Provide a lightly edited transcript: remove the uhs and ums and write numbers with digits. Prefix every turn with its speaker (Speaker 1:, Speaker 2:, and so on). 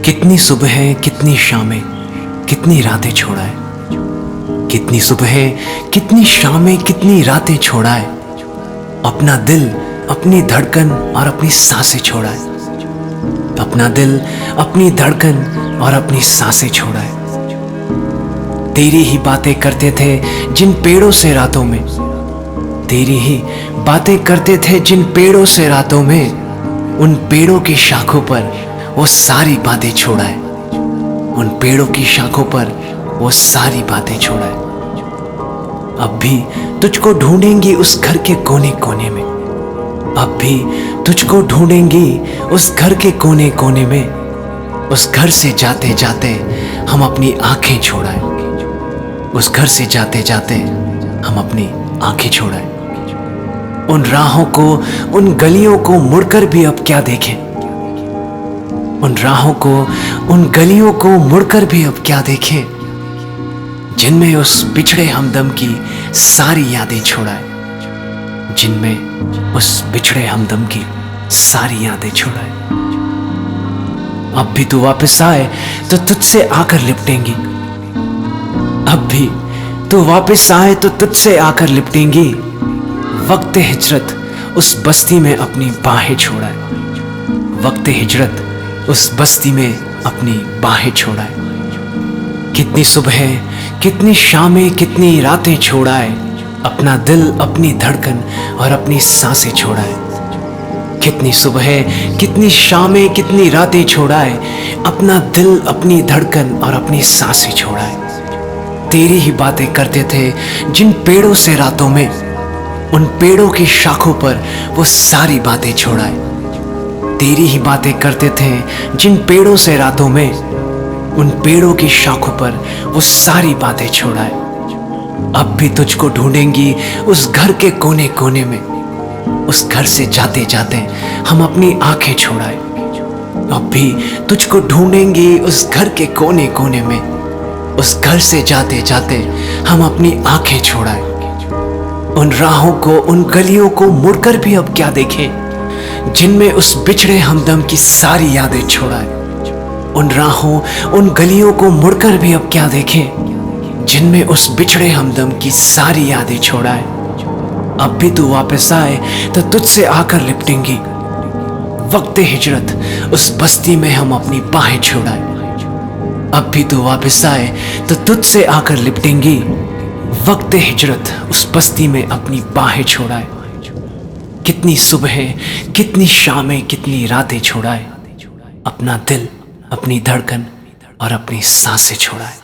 Speaker 1: कितनी सुबह कितनी शामें कितनी रातें छोड़ाए, कितनी सुबह कितनी शामें कितनी रातें छोड़ाए, अपना दिल अपनी धड़कन और अपनी सांसें छोड़ाए, अपना दिल अपनी धड़कन और अपनी सांसें छोड़ाए। तेरी ही बातें करते थे जिन पेड़ों से रातों में, तेरी ही बातें करते थे जिन पेड़ों से रातों में, उन पेड़ों की शाखों पर वो सारी बातें छोड़ाए, उन पेड़ों की शाखों पर वो सारी बातें छोड़ाए। अब भी तुझको ढूंढेंगी उस घर के कोने कोने में, अब भी तुझको ढूंढेंगी उस घर के कोने कोने में, उस घर से जाते जाते हम अपनी आंखें छोड़ाए, उस घर से जाते जाते हम अपनी आंखें छोड़ाए। उन राहों को उन गलियों को मुड़कर भी अब क्या देखें, उन राहों को उन गलियों को मुड़कर भी अब क्या देखें, जिनमें उस बिछड़े हमदम की सारी यादें छोड़ाए, जिनमें उस बिछड़े हमदम की सारी यादें छोड़ाए। अब भी तू वापस आए तो तुझसे आकर लिपटेंगी, अब भी तू वापस आए तो तुझसे आकर लिपटेंगी। वक्त हिजरत उस बस्ती में अपनी बाहें छोड़ाए, वक्त हिजरत उस बस्ती में अपनी बाहें छोड़ाए। कितनी सुबह कितनी शामें कितनी रातें छोड़ाए, अपना दिल अपनी धड़कन और अपनी सांसें छोड़ाए। कितनी सुबह कितनी शामें कितनी रातें छोड़ाए, अपना दिल अपनी धड़कन और अपनी सांसें छोड़ाए। तेरी ही बातें करते थे जिन पेड़ों से रातों में, उन पेड़ों की शाखों पर वो सारी बातें छोड़ाए। तेरी ही बातें करते थे जिन पेड़ों से रातों में, उन पेड़ों की शाखों पर वो सारी बातें छोड़ाए। अब भी तुझको ढूंढेंगी उस घर के कोने कोने में, उस घर से जाते जाते हम अपनी आंखें छोड़ाए। अब भी तुझको ढूंढेंगी उस घर के कोने कोने में, उस घर से जाते जाते हम अपनी आंखें छोड़ाए। उन राहों को उन गलियों को मुड़कर भी अब क्या देखें, जिनमें उस बिछड़े हमदम की सारी यादें छोड़ाए। उन राहों उन गलियों को मुड़कर भी अब क्या देखें, जिनमें उस बिछड़े हमदम की सारी यादें छोड़ाए। अब भी तू वापस आए तो तुझसे आकर लिपटेंगी, वक्त हिजरत उस बस्ती में हम अपनी बाहें छोड़ाए। अब भी तू वापस आए तो तुझसे आकर लिपटेंगी, वक्त हिजरत उस बस्ती में अपनी बाहें छोड़ाए। कितनी सुबह कितनी शामें कितनी रातें छोड़ाए, अपना दिल अपनी धड़कन और अपनी सांसें छोड़ाए।